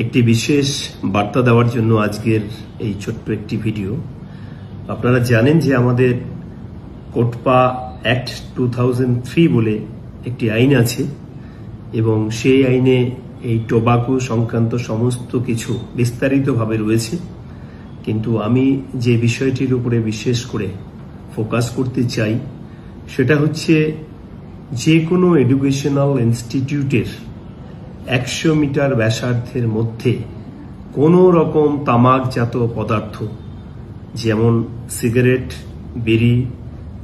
একটি বিশেষ বার্তা দেওয়ার জন্য আজকের এই ছোট্ট একটি ভিডিও। আপনারা জানেন যে আমাদের কোটপা অ্যাক্ট 2003 বলে একটি আইন আছে এবং সেই আইনে এই টোবাকো সংক্রান্ত সমস্ত কিছু বিস্তারিতভাবে রয়েছে। কিন্তু আমি যে বিষয়টির উপরে বিশেষ করে ফোকাস করতে চাই সেটা হচ্ছে যে কোনো এডুকেশনাল ইনস্টিটিউটের 100 মিটার ব্যাসার্ধের মধ্যে কোনো রকম তামাকজাত পদার্থ যেমন সিগারেট, বিড়ি,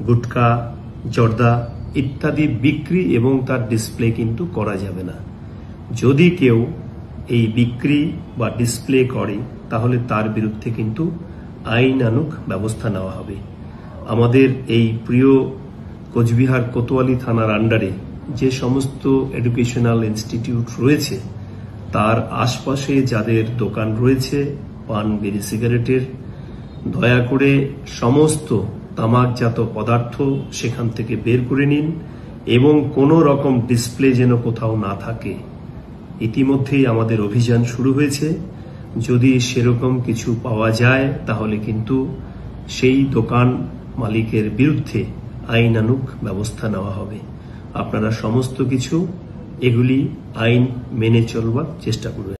গুটখা, জর্দা ইত্যাদি বিক্রি এবং তার ডিসপ্লে কিন্তু করা যাবে না। যদি কেউ এই বিক্রি বা ডিসপ্লে করে তাহলে তার বিরুদ্ধে কিন্তু আইনানুগ ব্যবস্থা নেওয়া হবে। আমাদের এই প্রিয় কোচবিহার কোতোয়ালি থানার আন্ডারে যে সমস্ত এডুকেশনাল ইনস্টিটিউট রয়েছে তার আশপাশে যাদের দোকান রয়েছে পান, বিড়ি, সিগারেটের, দয়া করে সমস্ত তামাকজাত পদার্থ সেখান থেকে বের করে নিন এবং কোনো রকম ডিসপ্লে যেন কোথাও না থাকে। ইতিমধ্যেই আমাদের অভিযান শুরু হয়েছে। যদি সেরকম কিছু পাওয়া যায় তাহলে কিন্তু সেই দোকান মালিকের বিরুদ্ধে আইনানুগ ব্যবস্থা নেওয়া হবে। আপনারা সমস্ত কিছু এগুলি আইন মেনে চলবার চেষ্টা করবেন।